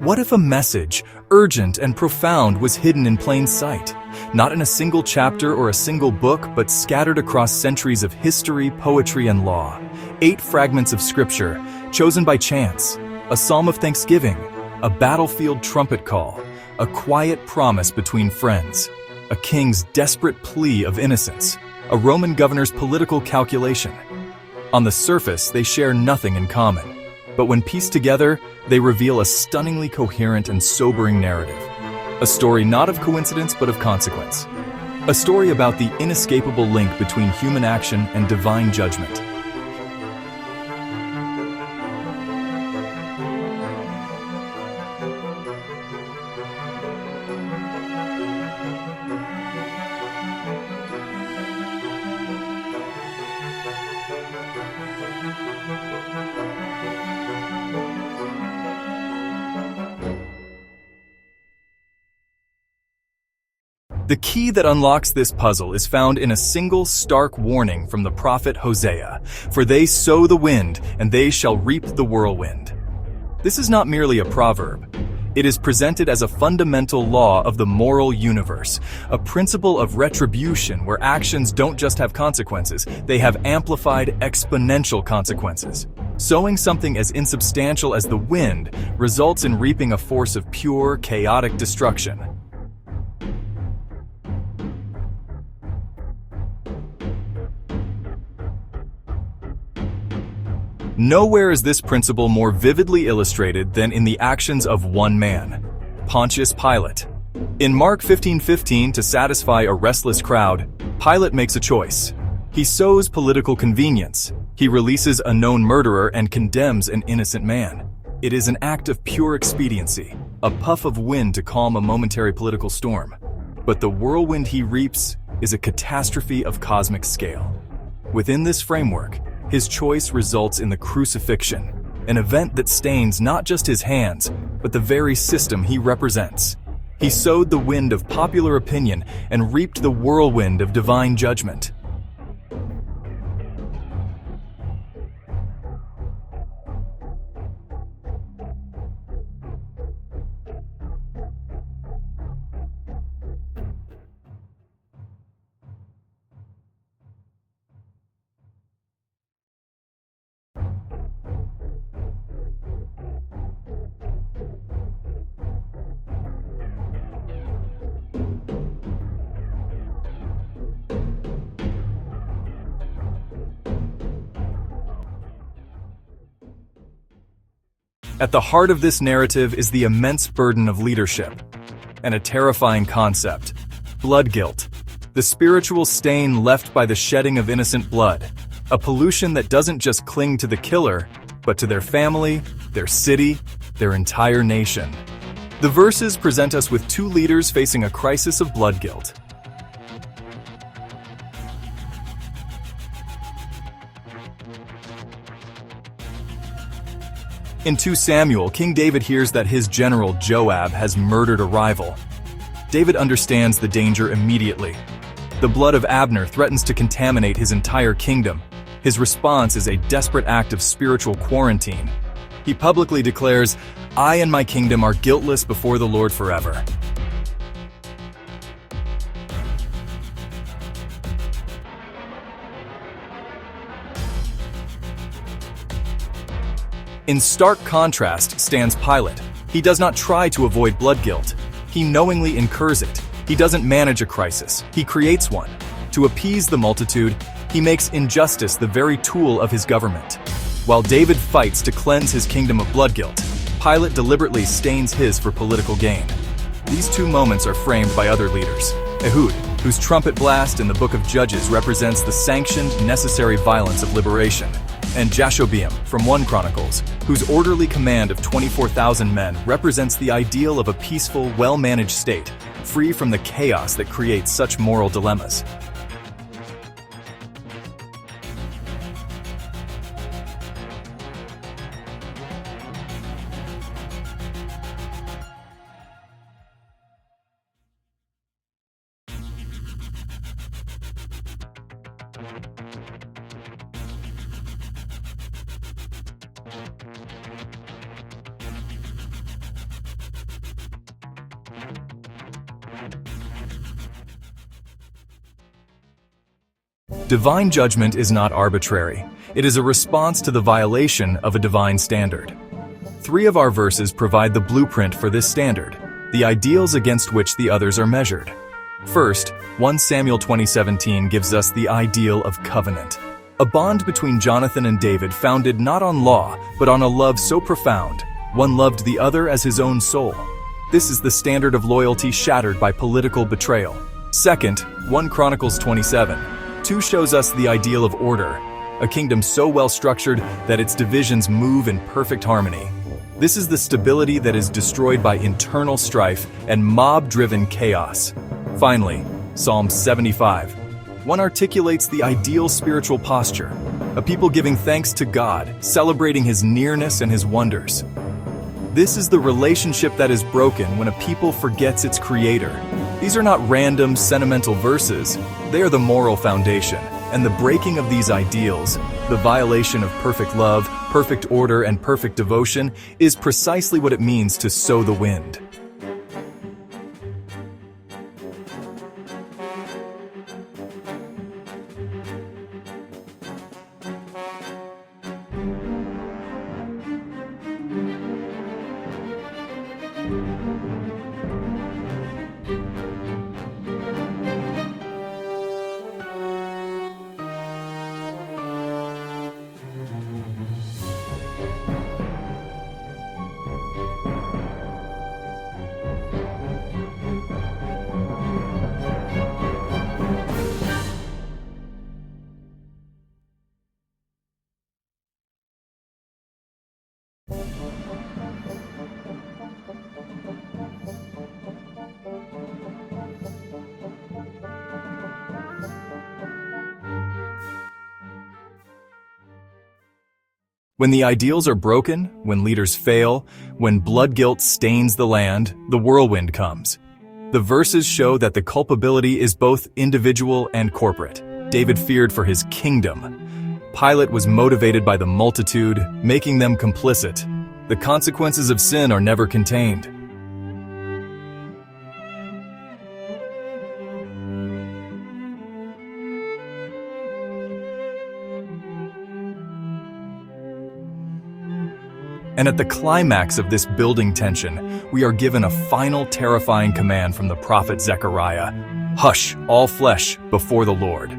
What if a message, urgent and profound, was hidden in plain sight? Not in a single chapter or a single book, but scattered across centuries of history, poetry, and law. 8 fragments of scripture, chosen by chance. A psalm of thanksgiving, a battlefield trumpet call, a quiet promise between friends, a king's desperate plea of innocence, a Roman governor's political calculation. On the surface, they share nothing in common. But when pieced together, they reveal a stunningly coherent and sobering narrative. A story not of coincidence but of consequence. A story about the inescapable link between human action and divine judgment. The key that unlocks this puzzle is found in a single stark warning from the prophet Hosea, "For they sow the wind, and they shall reap the whirlwind." This is not merely a proverb. It is presented as a fundamental law of the moral universe, a principle of retribution where actions don't just have consequences, they have amplified exponential consequences. Sowing something as insubstantial as the wind results in reaping a force of pure, chaotic destruction. Nowhere is this principle more vividly illustrated than in the actions of one man, Pontius Pilate. In Mark 15:15, to satisfy a restless crowd, Pilate makes a choice. He sows political convenience. He releases a known murderer and condemns an innocent man. It is an act of pure expediency, a puff of wind to calm a momentary political storm. But the whirlwind he reaps is a catastrophe of cosmic scale. Within this framework, his choice results in the crucifixion, an event that stains not just his hands, but the very system he represents. He sowed the wind of popular opinion and reaped the whirlwind of divine judgment. At the heart of this narrative is the immense burden of leadership, and a terrifying concept: blood guilt, the spiritual stain left by the shedding of innocent blood, a pollution that doesn't just cling to the killer, but to their family, their city, their entire nation. The verses present us with 2 leaders facing a crisis of blood guilt. In 2 Samuel, King David hears that his general Joab has murdered a rival. David understands the danger immediately. The blood of Abner threatens to contaminate his entire kingdom. His response is a desperate act of spiritual quarantine. He publicly declares, "I and my kingdom are guiltless before the Lord forever." In stark contrast stands Pilate. He does not try to avoid blood guilt. He knowingly incurs it. He doesn't manage a crisis. He creates one. To appease the multitude, he makes injustice the very tool of his government. While David fights to cleanse his kingdom of blood guilt, Pilate deliberately stains his for political gain. These 2 moments are framed by other leaders. Ehud, whose trumpet blast in the Book of Judges represents the sanctioned, necessary violence of liberation, and Jashobeam from 1 Chronicles, whose orderly command of 24,000 men represents the ideal of a peaceful, well-managed state, free from the chaos that creates such moral dilemmas. Divine judgment is not arbitrary. It is a response to the violation of a divine standard. 3 of our verses provide the blueprint for this standard, the ideals against which the others are measured. First, 1 Samuel 20:17 gives us the ideal of covenant, a bond between Jonathan and David founded not on law, but on a love so profound, one loved the other as his own soul. This is the standard of loyalty shattered by political betrayal. Second, 1 Chronicles 27:2 shows us the ideal of order, a kingdom so well structured that its divisions move in perfect harmony. This is the stability that is destroyed by internal strife and mob-driven chaos. Finally, Psalm 75:1 articulates the ideal spiritual posture, a people giving thanks to God, celebrating His nearness and His wonders. This is the relationship that is broken when a people forgets its Creator. These are not random, sentimental verses. They are the moral foundation, and the breaking of these ideals, the violation of perfect love, perfect order, and perfect devotion, is precisely what it means to sow the wind. When the ideals are broken, when leaders fail, when blood guilt stains the land, the whirlwind comes. The verses show that the culpability is both individual and corporate. David feared for his kingdom. Pilate was motivated by the multitude, making them complicit. The consequences of sin are never contained. And at the climax of this building tension, we are given a final terrifying command from the prophet Zechariah: "Hush, all flesh, before the Lord."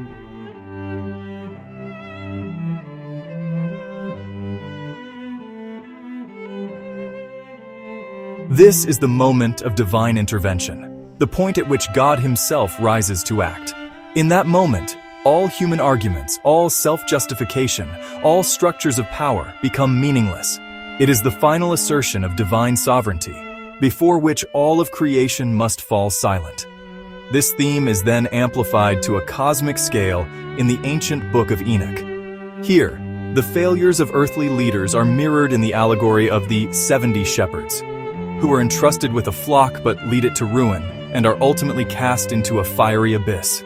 This is the moment of divine intervention, the point at which God Himself rises to act. In that moment, all human arguments, all self-justification, all structures of power become meaningless. It is the final assertion of divine sovereignty, before which all of creation must fall silent. This theme is then amplified to a cosmic scale in the ancient Book of Enoch. Here, the failures of earthly leaders are mirrored in the allegory of the 70 shepherds, who are entrusted with a flock but lead it to ruin and are ultimately cast into a fiery abyss.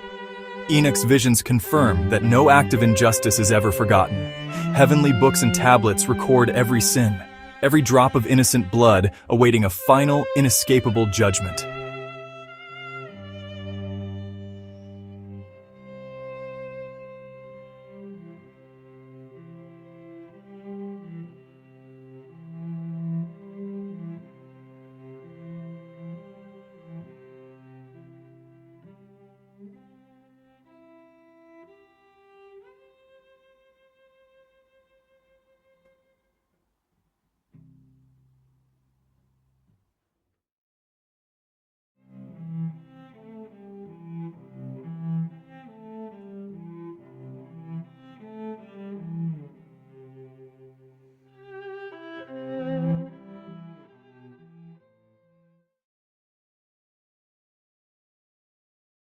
Enoch's visions confirm that no act of injustice is ever forgotten. Heavenly books and tablets record every sin, every drop of innocent blood awaiting a final, inescapable judgment.